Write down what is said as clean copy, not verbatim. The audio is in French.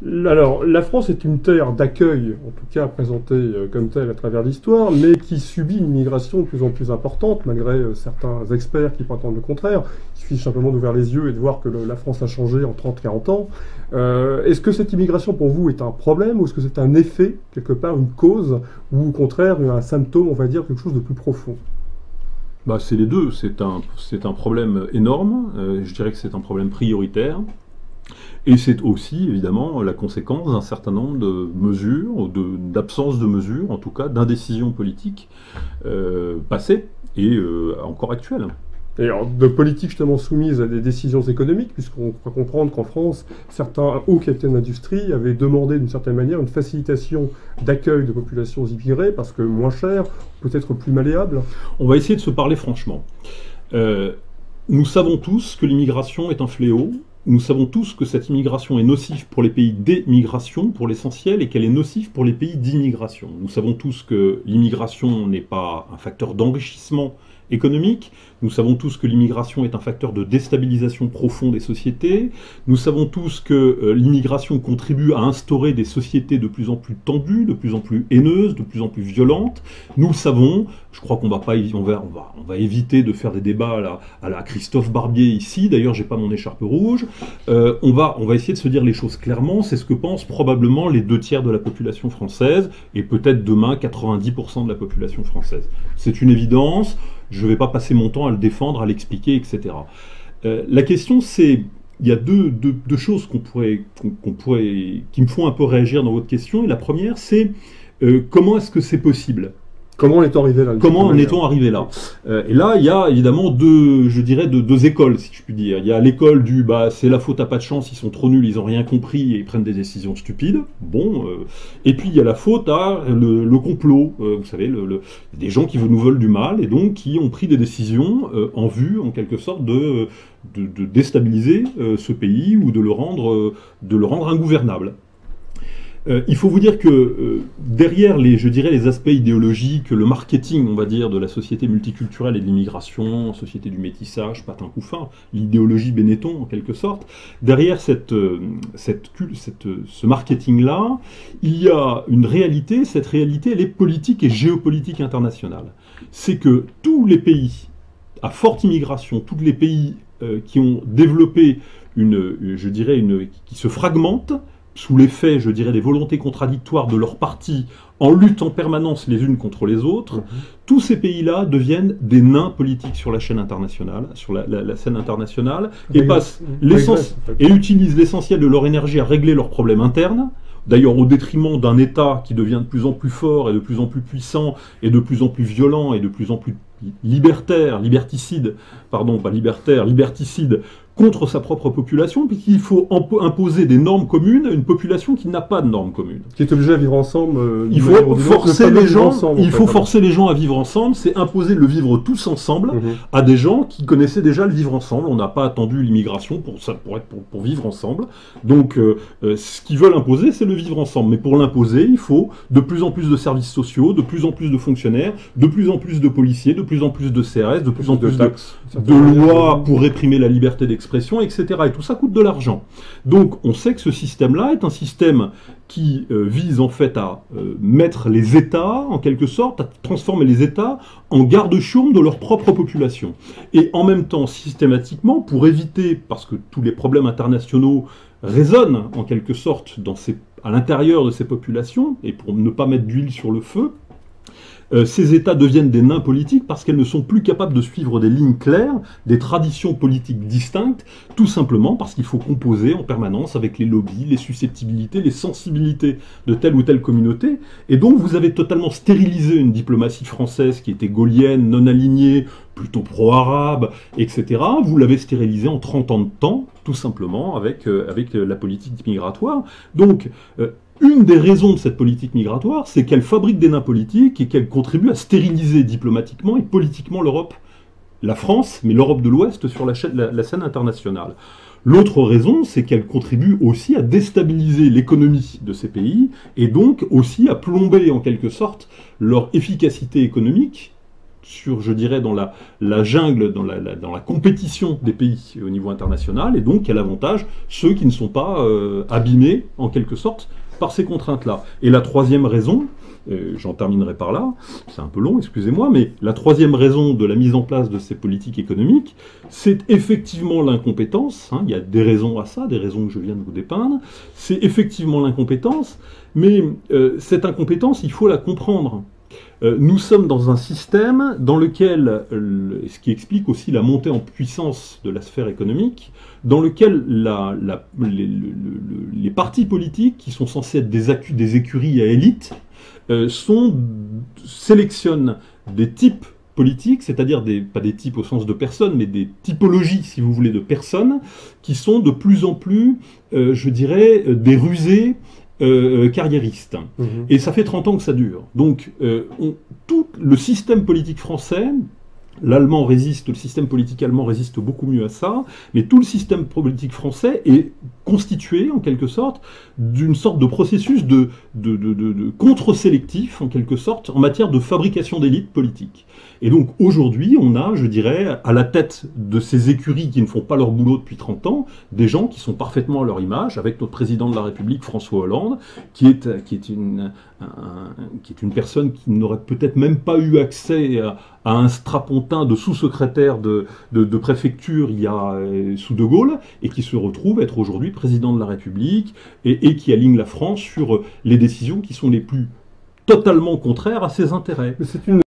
Alors, la France est une terre d'accueil, en tout cas présentée comme telle à travers l'histoire, mais qui subit une immigration de plus en plus importante, malgré certains experts qui prétendent le contraire. Il suffit simplement d'ouvrir les yeux et de voir que la France a changé en 30-40 ans. Est-ce que cette immigration, pour vous, est un problème, ou est-ce que c'est un effet, quelque part, une cause, ou au contraire, un symptôme, on va dire, quelque chose de plus profond? Bah, c'est les deux. C'est un problème énorme. Je dirais que c'est un problème prioritaire. Et c'est aussi, évidemment, la conséquence d'un certain nombre de mesures, ou d'absence de mesures, en tout cas, d'indécisions politiques passées et encore actuelles. Et alors, de politiques justement soumises à des décisions économiques, puisqu'on croit comprendre qu'en France, certains hauts capitaines d'industrie avaient demandé d'une certaine manière une facilitation d'accueil de populations immigrées, parce que moins cher, peut-être plus malléable. On va essayer de se parler franchement. Nous savons tous que l'immigration est un fléau. Nous savons tous que cette immigration est nocive pour les pays d'émigration, pour l'essentiel, et qu'elle est nocive pour les pays d'immigration. Nous savons tous que l'immigration n'est pas un facteur d'enrichissement économique. Nous savons tous que l'immigration est un facteur de déstabilisation profonde des sociétés. Nous savons tous que l'immigration contribue à instaurer des sociétés de plus en plus tendues, de plus en plus haineuses, de plus en plus violentes. Nous le savons. Je crois qu'on va éviter de faire des débats à la Christophe Barbier ici. D'ailleurs, j'ai pas mon écharpe rouge. On va essayer de se dire les choses clairement. C'est ce que pensent probablement les 2/3 de la population française et peut-être demain 90% de la population française. C'est une évidence. Je ne vais pas passer mon temps à le défendre, à l'expliquer, etc. La question, c'est... Il y a deux choses qui me font un peu réagir dans votre question. Et la première, c'est comment est-ce que c'est possible ? Comment en est-on arrivé là? Comment en est-on arrivé là? Et là, il y a évidemment deux écoles, si je puis dire. Il y a l'école du c'est la faute à pas de chance, ils sont trop nuls, ils n'ont rien compris et ils prennent des décisions stupides. Bon. Et puis il y a la faute à le complot. Vous savez, des gens qui nous veulent du mal et donc qui ont pris des décisions en vue, en quelque sorte, de déstabiliser ce pays ou de le rendre ingouvernable. Il faut vous dire que derrière les aspects idéologiques, le marketing, on va dire, de la société multiculturelle et de l'immigration, société du métissage, patin couffin, l'idéologie Benetton en quelque sorte, derrière ce marketing-là, il y a une réalité, cette réalité elle est politique et géopolitique internationale. C'est que tous les pays à forte immigration, tous les pays qui ont développé qui se fragmentent, sous l'effet, des volontés contradictoires de leurs partis, en lutte en permanence les unes contre les autres, tous ces pays-là deviennent des nains politiques sur la scène internationale, et utilisent l'essentiel de leur énergie à régler leurs problèmes internes, d'ailleurs au détriment d'un État qui devient de plus en plus fort et de plus en plus puissant et de plus en plus violent et de plus en plus liberticide contre sa propre population, puisqu'il faut imposer des normes communes à une population qui n'a pas de normes communes. Qui est obligée à vivre ensemble. Il faut forcer les gens à vivre ensemble, c'est imposer le vivre tous ensemble à des gens qui connaissaient déjà le vivre ensemble. On n'a pas attendu l'immigration pour vivre ensemble. Donc, ce qu'ils veulent imposer, c'est le vivre ensemble. Mais pour l'imposer, il faut de plus en plus de services sociaux, de plus en plus de fonctionnaires, de plus en plus de policiers, de plus en plus de CRS, de plus en plus de lois pour réprimer la liberté d'expression, etc. Et tout ça coûte de l'argent. Donc on sait que ce système-là est un système qui vise en fait à mettre les États, en quelque sorte, à transformer les États en garde-chiourme de leur propre population. Et en même temps, systématiquement, pour éviter, parce que tous les problèmes internationaux résonnent en quelque sorte à l'intérieur de ces populations, et pour ne pas mettre d'huile sur le feu, ces États deviennent des nains politiques parce qu'elles ne sont plus capables de suivre des lignes claires, des traditions politiques distinctes, tout simplement parce qu'il faut composer en permanence avec les lobbies, les susceptibilités, les sensibilités de telle ou telle communauté. Et donc vous avez totalement stérilisé une diplomatie française qui était gaulienne, non alignée, plutôt pro-arabe, etc. Vous l'avez stérilisée en 30 ans de temps, tout simplement, avec la politique migratoire. Donc, une des raisons de cette politique migratoire, c'est qu'elle fabrique des nains politiques et qu'elle contribue à stériliser diplomatiquement et politiquement l'Europe, la France, mais l'Europe de l'Ouest sur la scène internationale. L'autre raison, c'est qu'elle contribue aussi à déstabiliser l'économie de ces pays et donc aussi à plomber en quelque sorte leur efficacité économique je dirais, dans la jungle, dans la compétition des pays au niveau international, et donc quel avantage ceux qui ne sont pas abîmés, en quelque sorte, par ces contraintes-là. Et la troisième raison, j'en terminerai par là, c'est un peu long, excusez-moi, mais la troisième raison de la mise en place de ces politiques économiques, c'est effectivement l'incompétence. Il y a des raisons à ça, des raisons que je viens de vous dépeindre. C'est effectivement l'incompétence, mais cette incompétence, il faut la comprendre. Nous sommes dans un système dans lequel, ce qui explique aussi la montée en puissance de la sphère économique, dans lequel les partis politiques, qui sont censés être des écuries à élite, sélectionnent des types politiques, c'est-à-dire pas des types au sens de personnes, mais des typologies, si vous voulez, de personnes, qui sont de plus en plus, je dirais, des rusés, carriériste. Et ça fait 30 ans que ça dure. Donc, tout le système politique français, le système politique allemand résiste beaucoup mieux à ça, mais tout le système politique français est constitué, en quelque sorte, d'une sorte de processus de contre-sélectif, en quelque sorte, en matière de fabrication d'élites politiques. Et donc, aujourd'hui, on a, je dirais, à la tête de ces écuries qui ne font pas leur boulot depuis 30 ans, des gens qui sont parfaitement à leur image, avec notre président de la République, François Hollande, qui est une personne qui n'aurait peut-être même pas eu accès à un strapontin de sous-secrétaire de préfecture sous De Gaulle, et qui se retrouve être aujourd'hui président de la République, et qui aligne la France sur les décisions qui sont les plus totalement contraires à ses intérêts. Mais c'est une